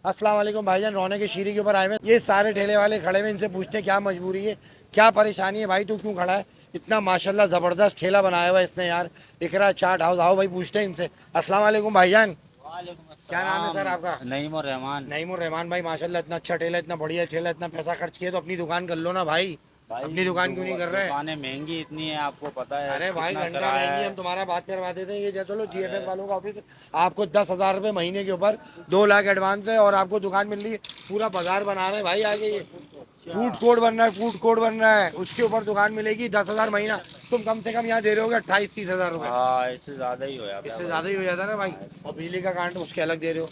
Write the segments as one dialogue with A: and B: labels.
A: अस्सलाम वालेकुम भाईजान, रोने की शीरी के ऊपर आए हुए ये सारे ठेले वाले खड़े हुए, इनसे पूछते हैं क्या मजबूरी है, क्या परेशानी है भाई, तू क्यों खड़ा है। इतना माशाल्लाह जबरदस्त ठेला बनाया हुआ है इसने यार, इकरा चाट हाउस। आओ भाई पूछते हैं इनसे। अस्सलाम वालेकुम भाईजान,
B: वालेकुम
A: क्या नाम है
B: अस्सलाम।
A: सर आपका?
B: नईमुर रहमान।
A: नईमुर रहमान भाई, माशाल्लाह इतना अच्छा ठेला, इतना बढ़िया ठेला, इतना पैसा खर्च किया तो अपनी दुकान कर लो ना भाई।
B: भाई
A: अपनी दुकान क्यों नहीं कर रहे?
B: दुकानें महंगी इतनी है, आपको पता है
A: अरे भाई
B: कितना
A: घंटा
B: किराया
A: महंगी, हम
B: है।
A: तुम्हारा बात करवा देते हैं। ये चलो
B: अरे
A: जीएफएस वालों का ऑफिस, आपको 10,000 रुपये महीने के ऊपर 2 लाख एडवांस है और आपको दुकान मिल रही है। पूरा बाजार बना रहे हैं भाई आगे, ये फूड कोर्ट बन रहा है, फूड कोर्ट बन रहा है, उसके ऊपर दुकान मिलेगी। 10,000 महीना, तुम कम से कम यहाँ दे रहे होगे 28-30 हज़ार रुपये।
B: हाँ, इससे ज़्यादा ही हो जाता है
A: इससे
B: भाई।
A: ज़्यादा ही हो जाता है ना भाई।
B: हाँ,
A: और
B: इससे।
A: बिजली का कांड उसके अलग दे रहे हो।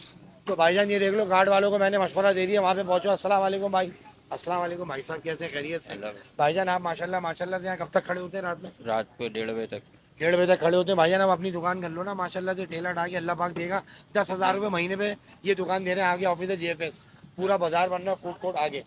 A: तो भाईजान ये देख लो, कार्ड वालों को मैंने मशवरा दे दिया, वहाँ पे पहुँचो। अस्सलाम वालेकुम भाई। अस्सलाम वालेकुम भाई साहब, कैसे खैरियत से?
B: अलग
A: भाईजान आप माशाल्लाह माशाल्लाह से यहाँ कब तक खड़े होते हैं रात में?
B: रात को 1:30 बजे तक।
A: 1:30 बजे तक खड़े होते हैं भाईजान। अब अपनी दुकान कर लो ना माशाल्लाह से, ठेला ढा के अल्लाह पाक देगा। 10,000 रुपये महीने पे ये दुकान दे रहे हैं। आगे ऑफिस है जीएफएस, पूरा बाजार बन रहा है, फूड कोर्ट आगे।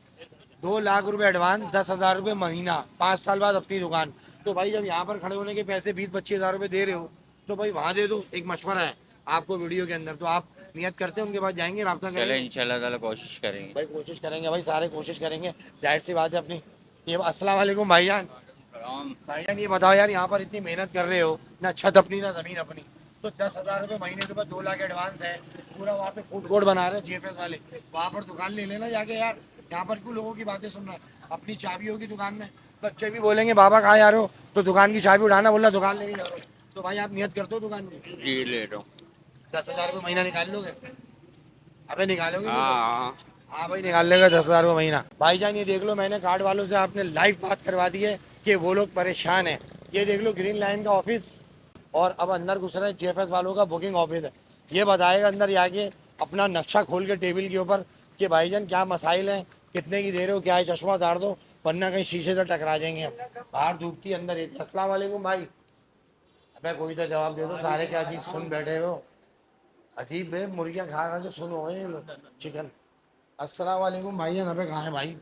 A: 2 लाख रुपए एडवांस, 10,000 रुपये महीना, 5 साल बाद अपनी दुकान। तो भाई जब यहाँ पर खड़े होने के पैसे 20-25 हज़ार रुपये दे रहे हो, तो भाई वहाँ दे दो। एक मशवरा है आपको वीडियो के अंदर, तो आप नियत करते हैं उनके पास जाएंगे, रब्ता
B: चले
A: करेंगे?
B: इंशाल्लाह ताला कोशिश करेंगे।
A: भाई कोशिश करेंगे भाई, सारे कोशिश करेंगे, जाहिर सी बात है अपनी। ये अस्सलाम वालेकुम भाईजान।
B: हम
A: भाईजान ये बताओ यार, यहाँ पर इतनी मेहनत कर रहे हो, ना छत अपनी ना जमीन अपनी, तो 10,000 रुपये महीने के बाद 2 लाख एडवांस है। पूरा वहाँ पे फूड कोर्ट बना रहे हैं जीएफएस वाले, वहाँ पर दुकान ले लेना जाके यार। यहाँ पर क्यों लोगों की बातें सुन रहा है? अपनी चाबी होगी दुकान में, बच्चे भी बोलेंगे बाबा कहाँ जा रहे हो, तो दुकान की चाबी उठाना, बोला दुकान लेके जा रहे हो। तो भाई आप नियत करते हो दुकान की?
B: जी ले रहा हूँ।
A: 10,000 रुपये महीना निकाल लोगे? अबे निकालोगे नहीं तो?
B: हाँ हाँ।
A: हाँ भाई निकाल लेगा 10,000 रुपये महीना। भाईजान ये देख लो, मैंने कार्ड वालों से आपने लाइव बात करवा दी है कि वो लोग परेशान हैं। ये देख लो ग्रीन लाइन का ऑफिस, और अब अंदर घुस रहे हैं जीएफएस वालों का बुकिंग ऑफिस है। ये बताएगा अंदर जाके अपना नक्शा खोल के टेबल के ऊपर कि भाईजान क्या मसाइल हैं, कितने की दे रहे हो, क्या है, चश्मा उतार दो वरना कहीं शीशे से टकरा जाएंगे हम। बाहर धूपती अंदर एसी। अस्सलाम वालेकुम भाई। अबे कोई तो जवाब दे दो, सारे क्या चीज़ सुन बैठे हो। अजीब है, मुर्गियाँ खा खा के सुन हो गए ये लोग, चिकन। अस्सलाम वालेकुम भाईजान। अबे कहाँ है भाई?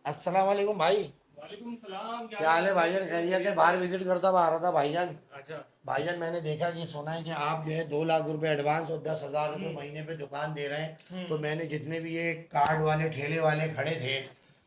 A: अस्सलाम वालेकुम भाई।
C: वालेकुम सलाम।
A: क्या हाल है भाईजान, खैरियत है? बाहर विजिट करता हुआ आ रहा था भाईजान।
C: अच्छा।
A: भाईजान मैंने देखा कि सुना है कि आप जो है 2 लाख रुपए एडवांस और 10,000 रुपये महीने पे दुकान दे रहे हैं। तो मैंने जितने भी ये कार्ड वाले ठेले वाले खड़े थे,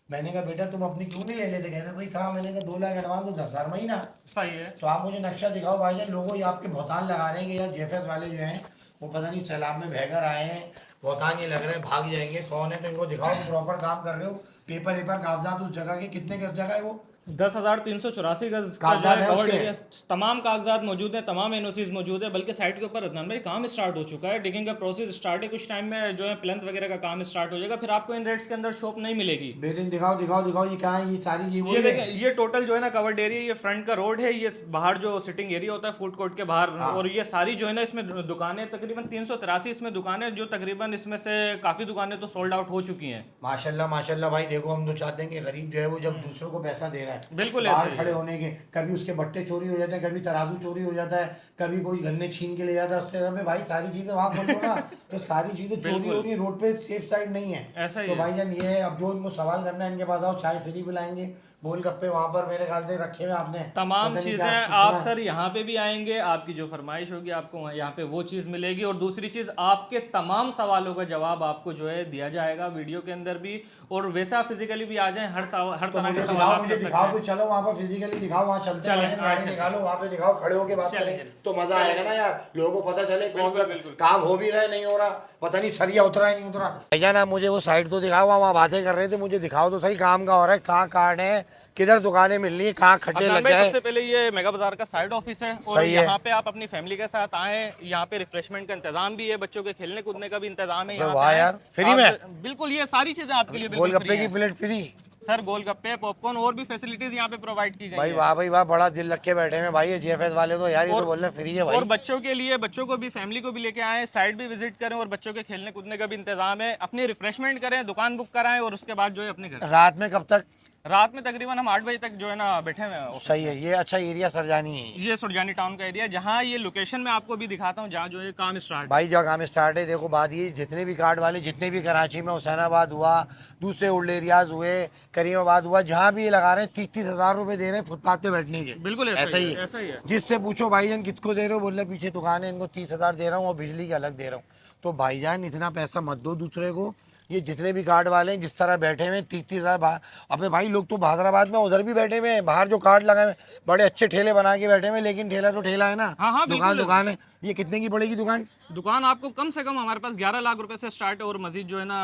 A: मैंने कहा बेटा तुम अपनी क्यों नहीं ले लेते? कह रहे भाई कहाँ? मैंने कहा 2 लाख एडवांस तो 10,000 महीना।
C: सही है।
A: तो आप मुझे नक्शा दिखाओ भाईजान। लोगों ये आपके भौतान लगा रहे हैं कि यार जेफएस वाले जो हैं वो पता नहीं सैलाब में बहकर आए हैं, भौतान ये लग रहे हैं भाग जाएंगे। कौन है तो इनको दिखाओ, प्रॉपर काम कर रहे हो। पेपर वेपर कागजात उस जगह के, कितने गज जगह है वो?
C: 10,384 गज का जो
A: कागजात
C: है
A: है
C: कवर्ड
A: उसके?
C: एरिया, तमाम कागजात मौजूद हैं, तमाम एनओसीज मौजूद है। बल्कि साइट के ऊपर अदनान भाई काम स्टार्ट हो चुका है, डिगिंग का प्रोसेस स्टार्ट है। कुछ टाइम में जो है प्लेंथ वगैरह का काम स्टार्ट हो जाएगा, फिर आपको इन रेट्स के अंदर शॉप नहीं मिलेगी।
A: बेटिन दिखाओ दिखाओ दिखाओ, ये क्या है? ये सारी ये
C: ये
A: वही
C: देखें,
A: है?
C: ये टोटल जो है ना कवर्ड एरिया, ये फ्रंट का रोड है, ये बाहर जो सिटिंग एरिया होता है फूड कोर्ट के बाहर,
A: हाँ।
C: और ये सारी जो है ना इसमें दुकानें, तकरीबन 383 इसमें दुकानें, जो तकरीबन इसमें से काफ़ी दुकानें तो सोल्ड आउट हो चुकी हैं।
A: माशाल्लाह माशाल्लाह भाई। देखो हम तो चाहते हैं कि गरीब जो है वो जब दूसरों को पैसा दे रहा है,
C: बिल्कुल ऐसे
A: बाहर
C: ही
A: खड़े
C: है।
A: होने के, कभी उसके बट्टे चोरी हो जाते हैं, कभी तराजू चोरी हो जाता है, कभी कोई गन्ने छीन के ले जाता है। उससे हमें भाई सारी चीज़ें वहाँ खोल दो ना, तो सारी चीज़ें चोरी हो
C: बिल्कुल
A: रही है, रोड पे सेफ साइड नहीं है।
C: ऐसा ही
A: तो
C: है।
A: भाईजान ये है, अब जो इनको सवाल करना है इनके पास आओ, चाय फ्री पिलाएंगे। गोलगप्पे वहाँ पर मेरे ख्याल से रखे हुए आपने,
C: तमाम
A: पता नहीं क्या
C: चीज़ें
A: सुना
C: आप
A: है।
C: सर यहाँ पे भी आएंगे, आपकी जो फरमाइश होगी आपको यहाँ पे वो चीज़ मिलेगी। और दूसरी चीज़, आपके तमाम सवालों का जवाब आपको जो है दिया जाएगा वीडियो के अंदर भी, और वैसा फिजिकली भी आ जाए, हर
A: तो
C: तरह के
A: मुझे
C: सवाल
A: दिखाओ,
C: आप
A: मुझे
C: कर सकते
A: दिखाओ,
C: हैं।
A: तो चलो वहाँ पर फिजिकली दिखाओ, वहाँ चलते हैं
C: चलें,
A: भाईजान, गाड़ी
C: चलें।
A: निकालो, वहाँ पे दिखाओ, खड़े होके बात
C: चलें,
A: करें
C: चलें।
A: तो मजा आएगा ना यार। लोगों को पता चले कौन
C: बिल्कुल,
A: सा
C: बिल्कुल।
A: काम हो भी रहा है, नहीं हो रहा, पता नहीं सरिया उतरा है नहीं उतरा। भाईजान आप मुझे वो साइड तो दिखाओ, वहाँ बातें कर रहे थे, मुझे दिखाओ तो सही काम का हो रहा है, कहाँ कार्ड है, किधर दुकानें मिल रही है, कहाँ खड्डे
C: अदनान
A: लग
C: भाई,
A: गए।
C: सबसे पहले ये मेगा बाजार का साइड ऑफिस है, और
A: सही है।
C: यहाँ पे आप अपनी फैमिली के साथ आए। यहाँ पे रिफ्रेशमेंट का इंतजाम भी है, बच्चों के खेलने कूदने का भी इंतजाम है।
A: अबे
C: यहाँ
A: वाह
C: पे आएं।
A: यार, फ्री
C: आप
A: में?
C: बिल्कुल, ये सारी चीजें आपके लिए बिल्कुल फ्री
A: गोलगप्पे की
C: हैं।
A: Plate free?
C: सर गोलगप्पे, पॉपकॉर्न और भी फैसिलिटीज यहाँ पे प्रोवाइड की गई
A: भाई
C: है।
A: वाह भाई वाह, बड़ा दिल रख के बैठे हैं भाई ये जीएफएस वाले तो यार, ये तो बोल रहे हैं फ्री है
C: और
A: भाई।
C: बच्चों के लिए, बच्चों को भी, फैमिली को भी लेके आए, साइड भी विजिट करें, और बच्चों के खेलने कूदने का भी इंतजाम है। अपनी रिफ्रेशमेंट करें, दुकान बुक कराएं, और उसके बाद जो है अपने घर।
A: रात में कब तक?
C: रात में तकरीबन हम 8 बजे तक जो है ना बैठे हुए हैं ऑफिस
A: सही
C: में।
A: है, ये अच्छा एरिया सरजानी है।
C: ये सुरजानी टाउन का एरिया है, जहाँ ये लोकेशन में आपको भी दिखाता हूँ, जहाँ जो है काम स्टार्ट।
A: भाई जब काम स्टार्ट है, देखो बात ये, जितने भी कार्ड वाले, जितने भी कराची में, हुसैनाबाद हुआ, दूसरे ओल्ड एरियाज हुए, करीमाबाद हुआ, जहाँ भी ये लगा रहे हैं 30-30 हज़ार रुपए दे रहे हैं फुटपाथ पे बैठने के।
C: बिल्कुल
A: ऐसा ही है।
C: ऐसा ही है।
A: जिससे पूछो भाईजान किसको दे रहे हो, बोल रहे पीछे दुकान है, इनको 30,000 दे रहा हूँ और बिजली के अलग दे रहा हूँ। तो भाईजान इतना पैसा मत दो दूसरे को, ये जितने भी कार्ड वाले हैं जिस तरह बैठे हुए हैं 30-30 हज़ार। अबे भाई लोग तो हैदराबाद में उधर भी बैठे हुए हैं, बाहर जो कार्ड लगाए हुए हैं, बड़े अच्छे ठेले बना के बैठे हुए हैं, लेकिन ठेला तो ठेला है ना।
C: हाँ,
A: दुकान दुकान है। ये कितने की पड़ेगी दुकान?
C: दुकान आपको कम से कम हमारे पास 11 लाख रुपए से स्टार्ट है और मजीद जो है ना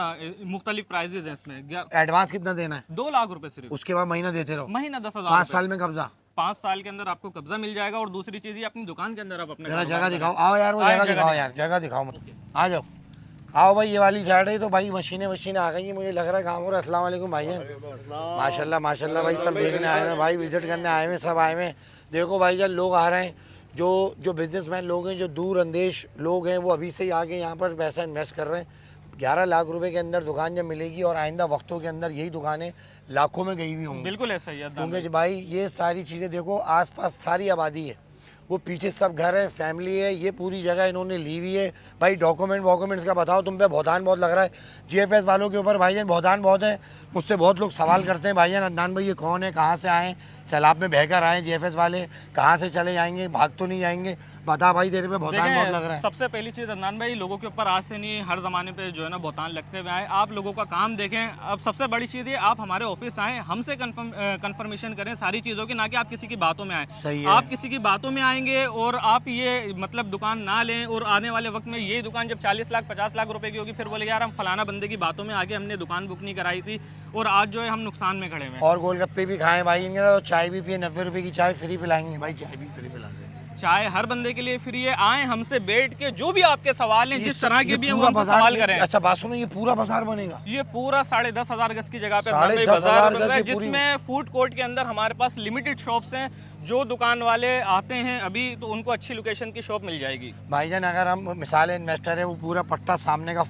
C: मुख्तलिफ प्राइजेज हैं इसमें।
A: एडवांस कितना देना है?
C: 2 लाख रुपए सिर्फ,
A: उसके बाद महीना देते रहो,
C: महीना 10,000
A: 5 साल में कब्जा।
C: 5 साल के अंदर आपको कब्जा मिल जाएगा। और दूसरी चीज ये अपनी दुकान के अंदर आप अपने
A: जरा
C: कारोबार
A: जगह
C: करें।
A: दिखाओ, आओ यार वो
C: आए,
A: जगह
C: जगह
A: दिखाओ यार, जगह दिखाओ मुझे। आ जाओ, आओ भाई, ये वाली साइड है तो भाई मशीनें आ गई हैं, मुझे लग रहा है काम हो रहा है। अस्सलाम वालेकुम भाईजान, माशाल्लाह माशाल्लाह भाई, सब देखने आए हैं भाई, विजिट करने आए हैं, सब आए हैं। देखो भाईजान लोग आ रहे हैं, जो बिजनेसमैन लोग हैं, जो दूर अंदेश लोग हैं, वो अभी से ही आके यहाँ पर पैसा इन्वेस्ट कर रहे हैं। 11 लाख रुपए के अंदर दुकान जब मिलेगी और आइंदा वक्तों के अंदर यही दुकानें लाखों में गई हुई होंगी।
C: बिल्कुल ऐसा ही है
A: क्योंकि भाई ये सारी चीज़ें देखो, आसपास सारी आबादी है, वो पीछे सब घर है, फैमिली है, ये पूरी जगह इन्होंने ली हुई है। भाई डॉक्यूमेंट्स का बताओ, तुम पे बहुतान बहुत लग रहा है। जीएफएस वालों के ऊपर भाईजान बहुतान बहुत है। मुझसे बहुत लोग सवाल करते हैं, भाईजान अदनान भाई ये कौन है, कहाँ से आए, सैलाब में बहकर आए जीएफएस वाले, कहाँ से चले जाएंगे, भाग तो नहीं जाएंगे? बता भाई, तेरे पे बहुतान बहुत लग रहा है।
C: सबसे पहली चीज़ अदनान भाई, लोगों के ऊपर आज से नहीं, हर ज़माने पे जो है ना बहुतान लगते हुए आए। आप लोगों का काम देखें। अब सबसे बड़ी चीज़ ये, आप हमारे ऑफिस आएँ, हमसे कंफर्मेशन करें सारी चीज़ों की, ना कि आप किसी की बातों में आए।
A: सही है।
C: आप किसी की बातों में आएंगे और आप ये मतलब दुकान ना लें, और आने वाले वक्त में ये दुकान जब 40 लाख 50 लाख रुपए की होगी, फिर बोले यार हम फलाना बंदे की बातों में आके हमने दुकान बुक नहीं कराई थी और आज जो है हम नुकसान में खड़े हुए हैं।
A: और गोलगप्पे भी खाएं भाई, इनके साथ चाय भी पिए, 90 रुपए की चाय फ्री पिलाएंगे भाई, चाय भी फ्री पिला देंगे।
C: चाय हर बंदे के लिए फ्री है। आए हमसे बैठ के जो भी आपके सवाल हैं, जिस तरह के भी हैं, वो
A: पूरा
C: हमसे
A: बाजार
C: सवाल
A: ये-
C: करें।
A: अच्छा बात सुनो, ये पूरा बाजार बनेगा?
C: ये पूरा 10,500 गज की जगह पे
A: 10,500
C: बाजार बन
A: गज
C: रहा है,
A: की पूरी-
C: जिसमें फूड कोर्ट के अंदर हमारे पास लिमिटेड शॉप्स हैं। जो दुकान वाले आते हैं अभी, तो उनको अच्छी लोकेशन की शॉप मिल जाएगी।
A: भाईजान अगर हम मिसाल इन्वेस्टर है, वो पूरा पट्टा सामने का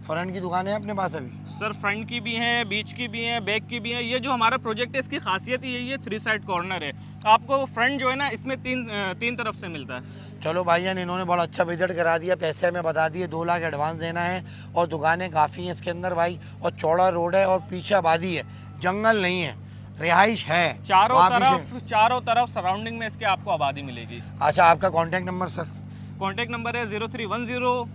A: फ्रंट की दुकान है अपने पास अभी?
C: सर फ्रंट की भी हैं, बीच की भी हैं, बैक की भी हैं। ये जो हमारा प्रोजेक्ट है, इसकी खासियत ही यही है, 3 साइड कॉर्नर है। आपको फ्रंट जो है ना, इसमें तीन तरफ से मिलता है।
A: चलो भाईजान, इन्होंने बड़ा अच्छा विजिट करा दिया, पैसे हमें बता दिए, 2 लाख एडवांस देना है, और दुकानें काफ़ी हैं इसके अंदर भाई, और चौड़ा रोड है और पीछे आबादी है, जंगल नहीं है, रिहाइश है
C: चारों
A: वहाँ पीछे।
C: तरफ सराउंडिंग में इसके आपको आबादी मिलेगी।
A: अच्छा आपका contact number sir?
C: Contact number है 0310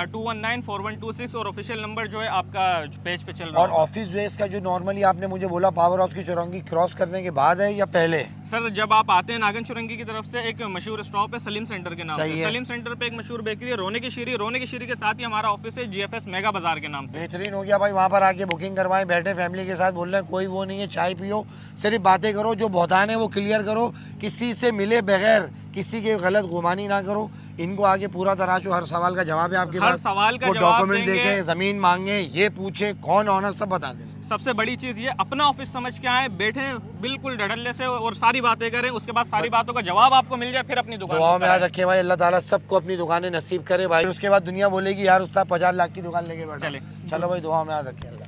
C: 2194126, और ऑफिशियल नंबर जो है आपका पेज पे चल रहा
A: और
C: है।
A: ऑफिस जो है इसका, जो नॉर्मली आपने मुझे बोला पावर हाउस की चौरंगी क्रॉस करने के बाद है या पहले?
C: सर जब आप आते हैं नागन चुरंगी की तरफ से, एक मशहूर स्टॉप है सलीम सेंटर के नाम
A: सही
C: से।
A: है।
C: सलीम सेंटर पे एक मशहूर बेकरी है रोने की शीरी के साथ ही हमारा ऑफिस है जीएफएस मेगा बाजार के नाम से।
A: बेहतरीन हो गया भाई, वहाँ पर आके बुकिंग करवाएं, बैठे फैमिली के साथ, बोल रहे हैं कोई वो नहीं है, चाय पियो, सिर्फ बातें करो, जो बहुतान है वो क्लियर करो, किसी से मिले बगैर किसी के गलत गुमानी ना करो। इनको आगे पूरा तराशो, हर सवाल का जवाब है आपके
C: हर
A: पास,
C: सवाल का
A: वो
C: जवाब
A: डॉक्यूमेंट
C: देंगे।
A: देखें, जमीन मांगे, ये पूछे कौन ऑनर, सब बता दें।
C: सबसे बड़ी चीज ये, अपना ऑफिस समझ के आए, बैठे बिल्कुल डडल्ले से और सारी बातें करें, उसके बाद सारी बातों का जवाब आपको मिल जाए, फिर अपनी दुकान
A: दुआओं
C: को
A: में याद
C: कराएं।
A: रखे भाई, अल्लाह ताला सबको अपनी दुकानें नसीब करे भाई। उसके बाद दुनिया बोलेगी यार उसका 50 लाख की दुकान लेके बैठा।
C: चले।
A: चलो भाई, दुआओं में याद रखे।